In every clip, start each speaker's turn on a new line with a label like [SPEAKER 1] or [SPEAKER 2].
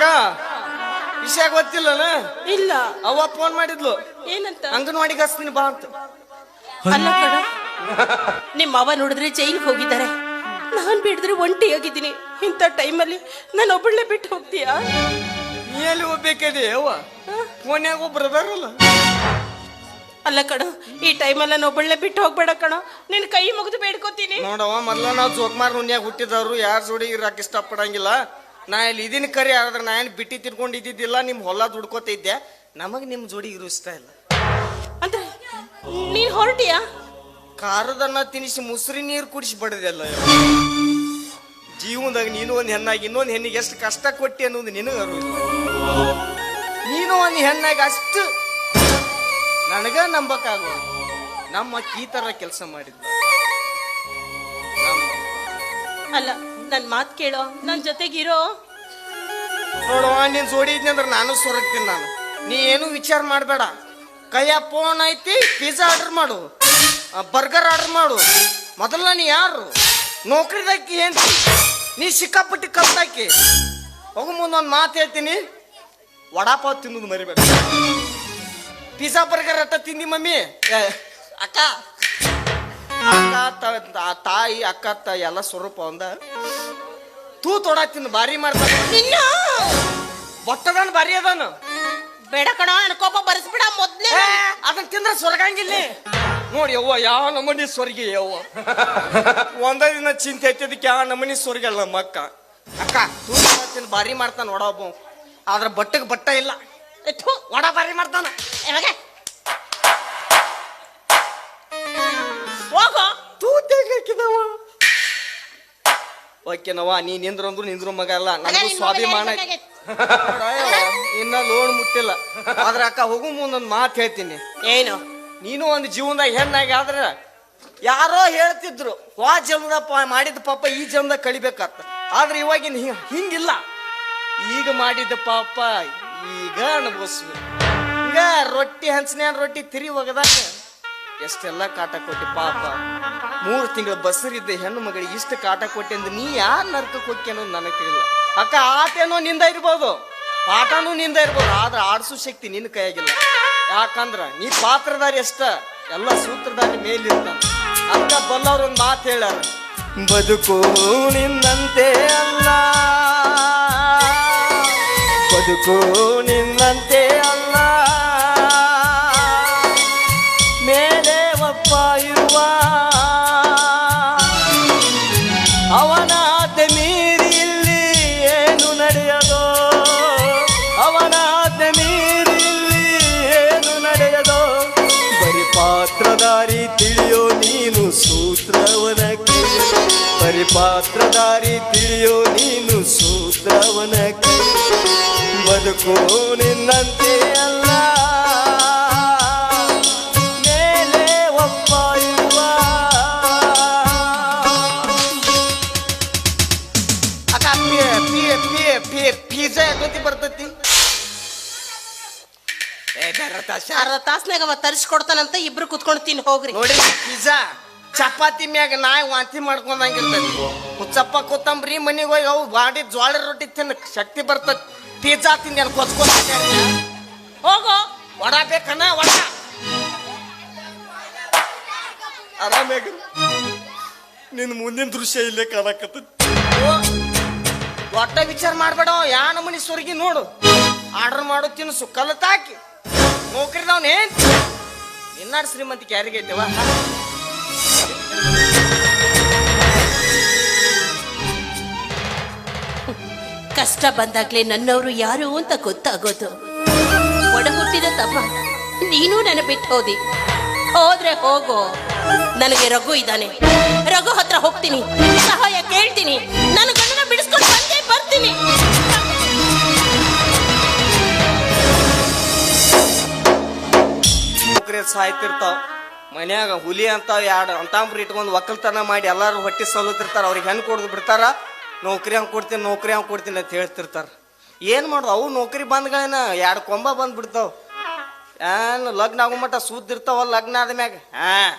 [SPEAKER 1] ಅಕ್ಕ ವಿಷಯ ಗೊತ್ತಿಲ್ಲನ?
[SPEAKER 2] ಇಲ್ಲ.
[SPEAKER 1] ಅವ್ವ ಫೋನ್ ಮಾಡಿದ್ಲು,
[SPEAKER 2] ಏನಂತ?
[SPEAKER 1] ಅಂಗನವಾಡಿಗೆ ಹಸ್ತೀನಿ ಬಾ ಅಂತ.
[SPEAKER 2] ಅಲ್ಲ ಕಣ, ನಿಮ್ಮ ಅವ್ವ ನೋಡಿದ್ರೆ ಜೈಲಿಗೆ ಹೋಗಿದ್ದಾರೆ, ನಾನ್ ಬಿಡಿದ್ರೆ ಒಂಟಿಯಾಗಿದ್ದೀನಿ. ಇಂಥ ಟೈಮಲ್ಲಿ ನಾನು ಒಬ್ಬಳನ್ನೇ ಬಿಟ್ಟು ಹೋಗ್ತೀಯಾ?
[SPEAKER 1] ನೀ ಎಲ್ಲಿ ಹೋಗ್ಬೇಕಿದೆ ಅವ್ವ? ಫೋನ್ಯಾಗ ಒಬ್ರು ಅದಾರಲ್ಲ.
[SPEAKER 2] ಅಲ್ಲ ಕಣ, ಈ ಟೈಮಲ್ಲಿ ನಾನು ಒಬ್ಬಳನ್ನೇ ಬಿಟ್ಟು ಹೋಗ್ಬೇಡ ಕಣ, ನಿನ್ ಕೈ ಮುಗಿದು ಬೇಡ್ಕೋತೀನಿ.
[SPEAKER 1] ನೋಡವ್ವ, ಮೊದ್ಲ ನಾವು ಜೋಕ್ಮಾರ್ ನುಣ್ಯಾಗ ಹುಟ್ಟಿದವ್ರು, ಯಾರ ಜೋಡಿ ಇರಾಕ ಇಷ್ಟಪಡಂಗಿಲ್ಲ. ನಾ ಇಲ್ಲಿ ಇದೀನಿ ಕರಿ, ಆದ್ರೆ ನಾ ಏನು ಬಿಟ್ಟಿ ತಿರ್ಕೊಂಡಿದ್ದಿದ್ದಿಲ್ಲ. ನಿಮ್ ಹೊಲ ದುಡ್ಕೋತ ಇದ್ದೆ, ನಮಗ್ ನಿಮ್ ಜೋಡಿ ಇರೋ ಇಷ್ಟ ಇಲ್ಲ.
[SPEAKER 2] ಅಂದ್ರೆ ನೀನ್ ಹೊರಟಿಯಾ?
[SPEAKER 1] ಖಾರದನ್ನ ತಿನ್ನಿಸಿ ಮುಸ್ರಿ ನೀರು ಕುಡಿಸಿ ಬಡದೆಲ್ಲ. ಜೀವನದಾಗ ನೀನು ಒಂದು ಹೆಣ್ಣಾಗಿ ಇನ್ನೊಂದು ಹೆಣ್ಣಿಗೆ ಎಷ್ಟು ಕಷ್ಟ ಕೊಟ್ಟಿ ಅನ್ನೋದು ನಿನಗೆ ಅರಿವು. ನೀನು ಒಂದು ಹೆಣ್ಣಾಗಿ ಅಷ್ಟು ನನಗ ನಂಬಕ್ಕಾಗೋ ನಮ್ಮ ಈ ತರ ಕೆಲಸ ಮಾಡಿದ್ದ.
[SPEAKER 2] ಅಲ್ಲ, ನನ್ ಮಾತ್ ಕೇಳೋ, ನನ್ ಜೊತೆಗಿರೋ.
[SPEAKER 1] ನೋಡುವ, ನೀನ್ ಜೋಡಿ ಇದ್ನಿ ಅಂದ್ರೆ ನಾನು ಸೊರಗ್ತೀನಿ. ನಾನು ನೀ ಏನು ವಿಚಾರ ಮಾಡಬೇಡ. ಕೈಯ ಫೋನ್ ಐತಿ, ಪಿಜ್ಜಾ ಆರ್ಡರ್ ಮಾಡು, ಬರ್ಗರ್ ಆರ್ಡರ್ ಮಾಡು. ಮೊದಲ ನೀ ಯಾರು? ನೌಕರಿದಾಕಿ ಏನ್ ನೀ ಸಿಕ್ಕಾಪಟ್ಟಿ ಕಲ್ತಾಕಿ. ಹೋಗು ಮುಂದೆ ಒಂದು ಮಾತು ಹೇಳ್ತೀನಿ, ವಡಾಪಾವ್ ತಿನ್ನೋದು ಮರಿಬೇಡ. ಪಿಜ್ಜಾ ಬರ್ಗರ್ ಅಟ್ಟ ತಿಂದಿ ಮಮ್ಮಿ. ಅಕ್ಕ ತಾಯಿ ಅಕ್ಕ ಎಲ್ಲ ಸ್ವರೂಪ ಒಂದ ತೂ ತೊಡ ತಿಂದು ಭಾರಿ ಮಾಡ್ತಾನ.
[SPEAKER 2] ನಿನ್ನ
[SPEAKER 1] ಬೊಟ್ಟದನ್ ಭಾರಿ ಅದಾನ.
[SPEAKER 2] ಬೇಡ ಕಣ, ನನ್ ಕೋಪ ಬರೆಸ್ಬಿಡ ಮೊದ್ಲೇ.
[SPEAKER 1] ಅದನ್ನ ತಿಂದ್ರೆ ಸ್ವರ್ಗಂಗಿಲ್ಲ ನೋಡಿ ಅವ್ವ. ಯಾವ ನಮೂನಿ ಸ್ವರ್ಗಿ ಅವ್ವ. ಒಂದೇ ದಿನ ಚಿಂತೆ ಐತಿದಕ್ಕೆ ಯಾವ ನಮೂನಿ ಸ್ವರ್ಗ ಅಲ್ಲ ನಮ್ಮ ಅಕ್ಕ. ಅಕ್ಕ ತೂ ತಿಂದು ಭಾರಿ ಮಾಡ್ತಾನ ವಡ ಒಬ್ಬ, ಆದ್ರ ಬಟ್ಟೆಗೆ ಬಟ್ಟ ಇಲ್ಲ. ವಡ ಭಾರಿ ಮಾಡ್ತಾನ.
[SPEAKER 2] ಹೋಗೋ,
[SPEAKER 1] ತೂತಾಕಿದವ. ಓಕೆನವ, ನೀ ನಿಂದ್ರಂದ್ರು ನಿಂದ್ರು ಮಗ ಅಲ್ಲ, ನನಗೂ ಸ್ವಾಭಿಮಾನ. ಇನ್ನ ಲೋನ್ ಮುಟ್ಟಿಲ್ಲ. ಆದ್ರ ಅಕ್ಕ ಹೋಗು ಮುಂದೊಂದು ಮಾತು ಹೇಳ್ತೀನಿ.
[SPEAKER 2] ಏನು?
[SPEAKER 1] ನೀನು ಒಂದು ಜೀವನದಾಗ ಹೆಣ್ಣಾಗಿ ಆದ್ರ ಯಾರೋ ಹೇಳ್ತಿದ್ರು ವಾ ಜನ್ಮದ ಮಾಡಿದ ಪಾಪ ಈ ಜನ್ಮದಾಗ ಕಳಿಬೇಕತ್ತ. ಆದ್ರೆ ಇವಾಗಿನ ಹಿಂಗಿಲ್ಲ. ಈಗ ಮಾಡಿದ ಪಾಪ ಈಗ ಅನುಭವಿಸ್ಬೇಕು. ಈಗ ರೊಟ್ಟಿ ಹಂಚನೆ ರೊಟ್ಟಿ ತಿರಿ ಒಗದಾಗ ಎಷ್ಟೆಲ್ಲ ಕಾಟ ಕೊಟ್ಟಿ ಪಾಪ. 3 ತಿಂಗಳ ಬಸರಿದ್ದ ಹೆಣ್ಣು ಮಗಳಿಗೆ ಇಷ್ಟು ಕಾಟ ಕೊಟ್ಟಿ ಅಂದ್ರೆ ನೀ ಯಾರು ನರ್ಕಕ್ಕೆ ಹೋಗಿ ಅನ್ನೋದು ನನಗೆ ತಿಳಿಲ್ಲ. ಅಕ್ಕ ಆತೇನೋ ನಿಂದ ಇರ್ಬೋದು, ಪಾಠನೂ ನಿಂದ ಇರ್ಬೋದು, ಆದ್ರೆ ಆಡ್ಸೋ ಶಕ್ತಿ ನಿನ್ನ ಕೈಯಾಗಿಲ್ಲ. ಯಾಕಂದ್ರ ನೀ ಪಾತ್ರಧಾರಿ ಅಷ್ಟ, ಎಲ್ಲ ಸೂತ್ರಧಾರಿ ಮೇಲಿರ್ತಾನ. ಅಕ್ಕ ಬಲ್ಲವ್ರ ಒಂದು ಮಾತು ಹೇಳ್ಯಾರ, ಬದುಕು ನಿನ್ನಂತೆ ಅಲ್ಲ, ಬದುಕು ನಿನ್ನಂತೆ ಅಲ್ಲ, ಮೇಲೆ ಒಬ್ಬ ಇರುವ ಅವನಾದ ಮೀರಿ ಇಲ್ಲಿ ಏನು ನಡೆಯದೋ, ಅವನಾದ ಮೀರಿ ಇಲ್ಲಿ ಏನು ನಡೆಯದೋ. ಬರಿ ಪಾತ್ರಧಾರಿ ತಿಳಿಯೋ ನೀನು ಸೂತ್ರವನ ಕೈ, ಬರಿ ಪಾತ್ರಧಾರಿ ತಿಳಿಯೋ ನೀನು ಸೂತ್ರವನ ಕೈ. ಬದುಕು ನಿನ್ನಂತೆ ಅಲ್ಲ, ಮೇಲೆ ಒಬ್ಬ ಇರುವ. ಅಕ್ಕ ಪಿಜ್ಜಾ ಯಾಕೆ ಬರ್ತೈತಿ?
[SPEAKER 2] ಅರ್ಧ ತಾಸ್ನಾಗ ಅವ ತರಿಸ್ಕೊಡ್ತಾನಂತ, ಇಬ್ರು ಕುತ್ಕೊಂಡು ತಿನ್ ಹೋಗ್ರಿ.
[SPEAKER 1] ನೋಡಿ, ಪಿಜ್ಜಾ ಚಪಾತಿ ಮ್ಯಾಗ ನಾಯಿ ವಾಂತಿ ಮಾಡ್ಕೊಂಡಂಗಿರ್ತೈತಿ. ಚಪ್ಪ ಕೊತ್ತಂಬ್ರಿ ಮನಿಗೆ ಹೋಗಿ ಅವು ಬಾಡಿ ಜ್ವಾಳ ರೊಟ್ಟಿ ತಿನ್ನ ಶಕ್ತಿ ಬರ್ತೈತಿ. ಪಿಜ್ಜಾ ತಿಂದ ಕೊಚ್ಕೊಂಡ
[SPEAKER 2] ಹೋಗೋ.
[SPEAKER 1] ವಡ ಬೇಕನ್ನ ವಡ. ಆರಾಮಾಗ ನಿನ್ನ ಮುಂದಿನ ದೃಶ್ಯ ಇಲ್ಲೇ ಕಾಣಕತ್ತ. ಒಟ್ಟ ವಿಚಾರ ಮಾಡ್ಬೇಡ. ಯಾ ನಮೂನಿ ಸ್ವರ್ಗಿ ನೋಡು, ಆರ್ಡರ್ ಮಾಡು, ತಿನ್ಸು, ಕಲತಾಕಿ ನೌಕರಿದವನ್ ಏನ್ ನಿನ್ನಾಡ್ ಶ್ರೀಮಂತಿಕೆ ಯಾರಿಗೆ ಐತೆವ?
[SPEAKER 2] ಕಷ್ಟ ಬಂದಾಗ್ಲೇ ನನ್ನವರು ಯಾರು ಅಂತ ಗೊತ್ತಾಗೋದು. ಒಡ ಹುಟ್ಟಿದ ತಮ್ಮ ನೀನು ನನ್ನ ಬಿಟ್ಟು ಹೋದಿ. ಹೋದ್ರೆ ಹೋಗೋ, ನನಗೆ ರಘು ಇದ್ದಾನೆ. ರಘು ಹತ್ರ ಹೋಗ್ತೀನಿ, ಸಹಾಯ ಕೇಳ್ತೀನಿ, ನನ್ನ ಗಂಡನ ಬಿಡಿಸ್ಕೊಂಡು ಬಂದೇ ಬರ್ತೀನಿ.
[SPEAKER 1] ಸಾಯ್ತಿರ್ತಾವ ಮನ್ಯಾಗ ಹುಲಿ ಅಂತ ಎರಡು ಅಂತಾಂಬ್ರಿ ಇಟ್ಕೊಂಡು ಒಕ್ಕಲ್ತನ ಮಾಡಿ ಎಲ್ಲಾರು ಹೊಟ್ಟಿ ಸವಲತ್ತಿರ್ತಾರ. ಅವ್ರಿಗೆ ಹೆಣ್ಣು ಕೊಡ್ದು ಬಿಡ್ತಾರ. ನೌಕರಿ ಹಂಗೆ ಕೊಡ್ತೀನಿ, ನೌಕರಿ ಹಂಗೆ ಕೊಡ್ತೀನಿ ಅಂತ ಹೇಳ್ತಿರ್ತಾರ. ಏನು ಮಾಡೋದು? ಅವು ನೌಕರಿ ಬಂದ್ಗಳೇನ 2 ಕೊಂಬ ಬಂದ್ಬಿಡ್ತಾವ. ಏನು ಲಗ್ನ ಆಗೋ ಮಟ್ಟ ಸುದ್ದಿರ್ತಾವ. ಲಗ್ನ ಆದ್ಮ್ಯಾಗ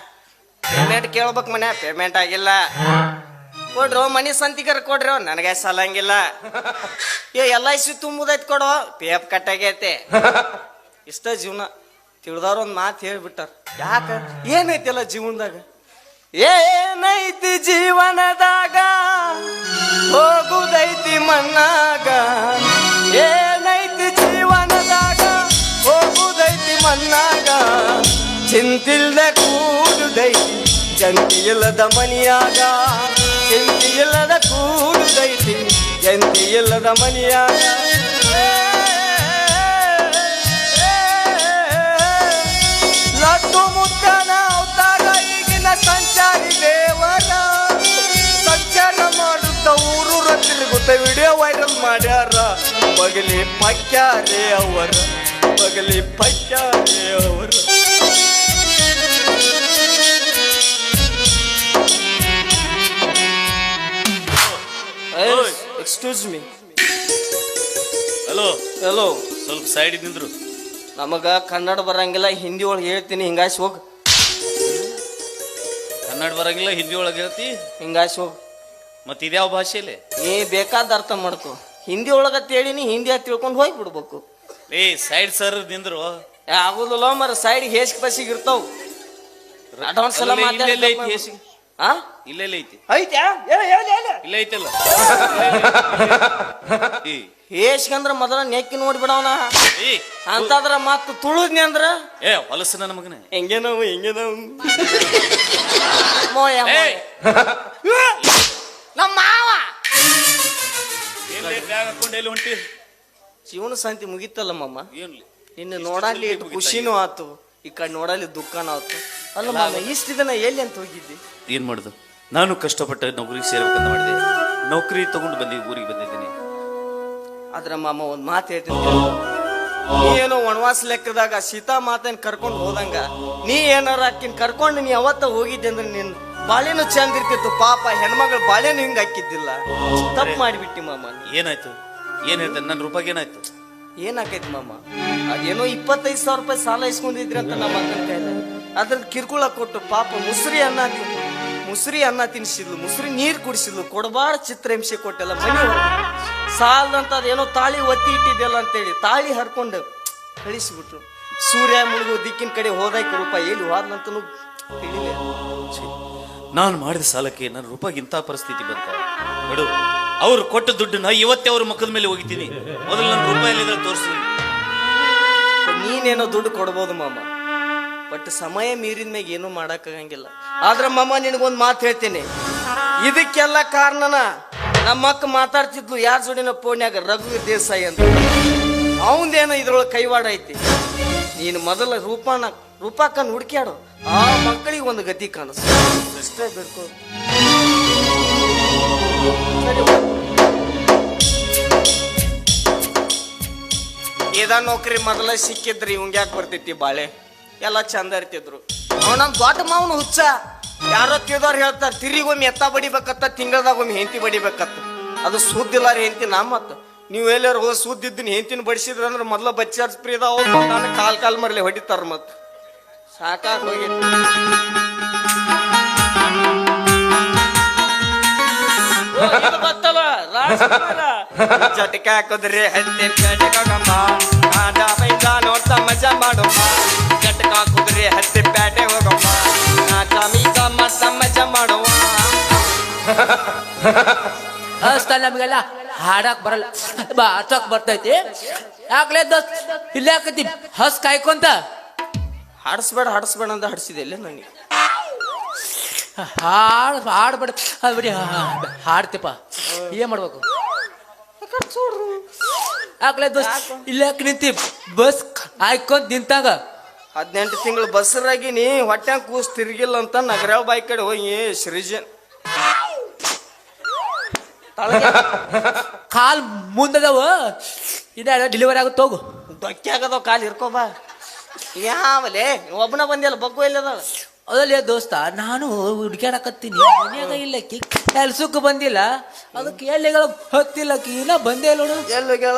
[SPEAKER 1] ಪೇಮೆಂಟ್ ಕೇಳ್ಬೇಕು, ಮನ್ಯಾಗ ಪೇಮೆಂಟ್ ಆಗಿಲ್ಲ, ಕೊಡ್ರೋ ಮನಿ ಸಂತಿಗರ ಕೊಡ್ರೋ ನನಗೆ ಸಲಂಗಿಲ್ಲ. LIC ತುಂಬುದೈತ್ ಕೊಡೋ PF ಕಟ್ಟಾಗೈತೆ. ಇಷ್ಟ ಜೀವನ. ತಿಳಿದವ್ರ ಒಂದ್ ಮಾತು ಹೇಳ್ಬಿಟ್ಟಾರ. ಯಾಕ ಏನೈತಿಲ್ಲ ಜೀವನದಾಗ? ಏನೈತಿ ಜೀವನದಾಗ ಹೋಗುದೈತಿ ಮಣ್ಣಾಗ. ಏನೈತಿ ಜೀವನದಾಗ ಹೋಗುದೈತಿ ಮಣ್ಣಾಗ. ಚಿಂತಿಲ್ದ ಕೂಡುದೈತಿ ಜಂತಿ ಇಲ್ಲದ ಮನಿಯಾಗ. ಚಿಂತಿ ಇಲ್ಲದ ಕೂಡುದೈತಿ ಜಂತಿ ಇಲ್ಲದ ಮನಿಯಾಗ. ಲಡ್ಡು ಮುದ್ದನ ಅವತಾರ ಈಗಿನ ಸಂಚಾರಿ ದೇವರ. ಸಂಚಾರ ಮಾಡುತ್ತ ಊರೂರ ತಿರುಗುತ್ತ ವಿಡಿಯೋ ವೈರಲ್ ಮಾಡ್ಯಾರ. ಬಗಲಿ ಪಕ್ಯಾರೇ ಅವರ, ಬಗಲಿ ಪಕ್ಯಾರೇ ಅವರ. Excuse me.
[SPEAKER 3] ಹಲೋ
[SPEAKER 1] ಹಲೋ,
[SPEAKER 3] ಸ್ವಲ್ಪ ಸೈಡ್ ನಿಂದ್ರು.
[SPEAKER 1] ನಮಗ ಕನ್ನಡ ಬರಂಗಿಲ್ಲ, ಹಿಂದಿ ಒಳಗೆ ಹೇಳ್ತೀನಿ. ಹಿಂಗಾಸಿ ಹೋಗ್.
[SPEAKER 3] ಕನ್ನಡ ಬರಂಗಿಲ್ಲ, ಹಿಂದಿ ಒಳಗೆ ಹೇಳ್ತಿ.
[SPEAKER 1] ಹಿಂಗಾಸಿ ಹೋಗ್.
[SPEAKER 3] ಮತ್ತೆ ಇದ್ಯಾವ ಭಾಷೆಯಲ್ಲಿ?
[SPEAKER 1] ನೀ ಬೇಕಾದ ಅರ್ಥ ಮಾಡ್ಕೊ. ಹಿಂದಿ ಒಳಗ ಹೇಳಿನಿ, ಹಿಂದಿ ಅಂತ ತಿಳ್ಕೊಂಡು ಹೋಗಿ ಬಿಡ್ಬೇಕು.
[SPEAKER 3] ಸೈಡ್ ಸರ್ ನಿಂದ್ರು.
[SPEAKER 1] ಆಗುದಿಲ್ಲ ಮರ, ಸೈಡ್ ಹೇಸಿಗೆ ಬಸಿಗೆ ಇರ್ತಾವ. ಅಡ್ವಾನ್ಸ್ ಎಲ್ಲ
[SPEAKER 3] ಇಲ್ಲೆಲ್ಲ ಐತಿ.
[SPEAKER 1] ಐತ್ಯಾ?
[SPEAKER 3] ಇಲ್ಲ ಐತಲ್ಲ.
[SPEAKER 1] ಹೇಸ್ಕಂದ್ರ ಮೊದಲ ನೆಕ್ಕಿ ನೋಡ್ಬಿಡವನ ಅಂತಂದ್ರ ಮತ್ತ ತುಳುದ್ನಿ ಅಂದ್ರ
[SPEAKER 3] ಹೊಲಸು ನನ್ನ ಮಗನ.
[SPEAKER 1] ಹೆಂಗೇನವು ನಮ್ಮ ಮಾವ
[SPEAKER 3] ಹಾಕೊಂಡೆಲ್ಲಿ ಹೊಂಟಿ.
[SPEAKER 1] ಜೀವನ ಶಾಂತಿ ಮುಗಿತಲ್ಲ ಮಮ್ಮ.
[SPEAKER 3] ಏನ್ಲಿ
[SPEAKER 1] ನಿನ್ನ ನೋಡಲ್ಲಿ ಖುಷಿನೂ ಆತು, ಈ ಕಡೆ ನೋಡಲ್ಲಿ ದುಃಖನೂ ಆತು. ಅಲ್ಲ ಮಾಮ, ಇಷ್ಟ ದಿನ ಎಲ್ಲಿ ಅಂತ ಹೋಗಿದ್ದಿ?
[SPEAKER 3] ಏನ್ ಮಾಡುದು, ನಾನು ಕಷ್ಟಪಟ್ಟು ನೌಕರಿಗೆ ಸೇರ್ಬೇಕಂತ ಮಾಡಿದೆ. ನೌಕರಿ ತಗೊಂಡು ಊರಿಗೆ ಬಂದಿದ್ದೀನಿ.
[SPEAKER 1] ಆದ್ರ ಮಾಮ ಒಂದ್ ಮಾತು ಹೇಳ್ತೀನಿ. ನೀ ಏನೋ ವನವಾಸ ಲೆಕ್ಕದಾಗ ಸೀತಾ ಮಾತೇನ್ ಕರ್ಕೊಂಡು ಹೋದಂಗ ನೀ ಏನಾರ ಆಕಿನ್ ಕರ್ಕೊಂಡು ನೀ ಅವತ್ತ ಹೋಗಿದ್ದೆ ಅಂದ್ರೆ ನಿನ್ ಬಾಳೆನು ಚಂದ ಇರ್ತಿತ್ತು. ಪಾಪ ಹೆಣ್ಮಗಳು ಬಾಳೆನು ಹಿಂಗ ಹಾಕಿದ್ದಿಲ್ಲ. ತಪ್ಪು ಮಾಡಿಬಿಟ್ಟಿ ಮಾಮ.
[SPEAKER 3] ಏನಾಯ್ತು? ಏನ್ ಹೇಳ್ತಾನೆ ನನ್ನ ರೂಪಾಯಿ? ಏನಾಯ್ತು?
[SPEAKER 1] ಏನಾಕೈತಿ ಮಾಮ? ಅದೇನೋ 25,000 ರೂಪಾಯಿ ಸಾಲ ಇಸ್ಕೊಂಡಿದ್ರಿ ಅಂತ ನಮ್ಮ ಅಕ್ಕನ ಕೈಲ. ಅದ್ರ ಕಿರ್ಕುಳ ಕೊಟ್ಟು ಪಾಪ ಮುಸ್ರಿ ಅನ್ನ ತಿನ್ಸಿದ್ಲು, ಮುಸ್ರಿ ನೀರ್ ಕುಡಿಸಿದ್ಲು, ಕೊಡಬಾರ ಚಿತ್ರಹಿಂಸೆ ಕೊಟ್ಟೆಲ್ಲ. ಮನಿ ಸಾಲದಂತ ಅದೇನೋ ತಾಳಿ ಒತ್ತಿ ಇಟ್ಟಿದ್ದೆಲ್ಲ ಅಂತೇಳಿ ತಾಳಿ ಹರ್ಕೊಂಡು ಕಳಿಸಿಬಿಟ್ರು. ಸೂರ್ಯ ಮುಳುಗು ದಿಕ್ಕಿನ ಕಡೆ ಹೋದಾಯ್ತು. ರೂಪಾಯಿ ಎಲ್ಲಿ ಹೋದ್ಲಂತನೂ ತಿಳಿಲ್ಲ.
[SPEAKER 3] ನಾನು ಮಾಡಿದ ಸಾಲಕ್ಕೆ ನನ್ನ ರೂಪಾಯಿಗೆ ಇಂಥ ಪರಿಸ್ಥಿತಿ ಬಂತ ನೋಡು. ಅವ್ರು ಕೊಟ್ಟ ದುಡ್ಡನ್ನ ಇವತ್ತೇ ಅವ್ರ ಮುಖದ ಮೇಲೆ ಹೋಗಿದ್ದೀನಿ. ಮೊದಲು ನನ್ನ ರೂಪಾಯಿ ತೋರಿಸ್ತೀನಿ.
[SPEAKER 1] ನೀನೇನೋ ದುಡ್ಡು ಕೊಡ್ಬೋದು ಮಾಮ, ಬಟ್ ಸಮಯ ಮೀರಿದ ಮ್ಯಾಗ ಏನೂ ಮಾಡಕ್ಕಾಗಂಗಿಲ್ಲ. ಆದ್ರೆ ಮಾಮ ನಿನಗೊಂದು ಮಾತು ಹೇಳ್ತೇನೆ. ಇದಕ್ಕೆಲ್ಲ ಕಾರಣನ ನಮ್ಮ ಅಕ್ಕ ಮಾತಾಡ್ತಿದ್ಲು ಯಾರ ಜೋಡಿನ ಫೋನ್ಯಾಗ, ರಘು ದೇಸಾಯಿ ಅಂತ. ಅವಂದೇನೋ ಇದ್ರೊಳಗೆ ಕೈವಾಡ ಐತಿ. ನೀನು ಮೊದಲ ರೂಪಾಕನ್ ಹುಡುಕ್ಯಾಡು, ಆ ಮಕ್ಕಳಿಗೆ ಒಂದು ಗತಿ ಕಾಣಿಸ್. ಅಷ್ಟೇ ಬೇಕು. ಇದ ನೌಕರಿ ಮೊದಲ ಸಿಕ್ಕಿದ್ರಿ ಇವಂಗ ಯಾಕೆ ಬರ್ತೈತಿ ಬಾಳೆ? ಎಲ್ಲ ಚಂದ ಇರ್ತಿದ್ರು. ಅವನೊಂದು ದೊಡ್ಡ ಮಾವನು ಹುಚ್ಚ. ಯಾರೋ ತಿಳಿದವ್ರು ಹೇಳ್ತಾರೆ ತಿರಿಗೊಮ್ಮೆ ಎತ್ತ ಬಡಿಬೇಕತ್ತ, ತಿಂಗಳದಾಗ ಒಮ್ಮೆ ಹೆಂಡತಿ ಬಡಿಬೇಕತ್ತ. ಅದು ಸುದ್ದಿಲ್ಲ ರೀ ಹೆಂಡತಿ. ಮತ್ತ ನೀವು ಎಲ್ಲಾರು ಹೋಗಿ ಸುದ್ದಿದ್ದೀನಿ ಹೆಂಡತಿನ ಬಡಿಸಿದ್ರ ಅಂದ್ರೆ ಮೊದಲ ಬಚ್ಚಾರ್ಸ್ ಪ್ರೀದ ನಾನು ಕಾಲ್ ಮರಲಿ ಹೊಡಿತಾರ. ಮತ್ ಸಾಕಾಗ ಹೋಗಿತ್ತು. ಬತ್ತಲ್ಲ ರಾಜಕುಮಾರ ಜಟಕ ಹಾಕೋದ್ರಿ ಹತ್ತಿ ಪೇಟೆಗಮ್ಮ ನೋಡ್ತಾ ಮಜಾ ಮಾಡೋಮ್ಮ. ಜಟಕ ಹಾಕೋದ್ರಿ ಹತ್ತಿ ಪೇಟೆ ಹೋಗಮ್ಮ, ನಾಟ ಮಜಾ ಮಾಡುವ.
[SPEAKER 4] ಅಷ್ಟ ನಮಗೆಲ್ಲ ಹಾಡಕ್ ಬರಲ್ಲ, ಬಾಚಕ್ ಬರ್ತೈತಿ. ಯಾಕಲೇ ದೋಸ್ತ್ ಇಲ್ಲ ಯಾಕತಿ ಹಸ್ ಕಾಯ್ಕೊಂತ
[SPEAKER 1] ಹಾಡಿಸ್ಬೇಡ ಅಂತ ಹಾಡಿಸಿದೆ ಇಲ್ಲ ನನಗೆ.
[SPEAKER 4] ಹಾಡ್ಬೇಡ ಬಿಡಿ, ಹಾಡ್ತಿಪ್ಪ. ಏನ್ ಮಾಡ್ಬೇಕು? ಯಾಕಲೇ ದೋಸ್ತ್ ಇಲ್ಲ ಯಾಕೆ ನಿಂತಿ ಬಸ್ ಕಾಯ್ಕೊಂತ ನಿಂತಾಗ
[SPEAKER 1] 18 ತಿಂಗಳು ಬಸ್ರಾಗಿನಿ, ಹೊಟ್ಟೆ ಕೂಸ್ ತಿರ್ಗಿಲ್ಲ ಅಂತ ನಗರ ಬಾಯಿ ಕಡೆ ಹೋಗಿ ಶ್ರೀಜನ್
[SPEAKER 4] ಕಾಲ್ ಮುಂದದವ ಇದ ಡೆಲಿವರಿ ಆಗುತ್ತೆ. ಹೋಗು
[SPEAKER 1] ದೊಕ್ಕೆ ಆಗದವ್ ಕಾಲ್ ಹಿರ್ಕೋಬಾ. ಯಾವಲೇ ಒಬ್ಬನ ಬಂದಿಲ್ಲ ಬಗ್ಗು ಇಲ್ಲದ.
[SPEAKER 4] ಅದಲ್ಲೇ ದೋಸ್ತ, ನಾನು ಹುಡುಕ್ಯಾಡಕತ್ತೀನಿ, ಮನ್ಯಾಗ ಇಲ್ಲಕ್ಕಿ ಕೆಲ್ಸಕ್ಕೆ ಬಂದಿಲ್ಲ. ಅದಕ್ಕೆ ಎಲ್ಲಿಗಳ ಹೊತ್ತಿಲ್ಲಕ್ಕಿ ಇನ್ನ ಬಂದೇ ನೋಡು.
[SPEAKER 1] ಎಲ್ಲಿಗಳ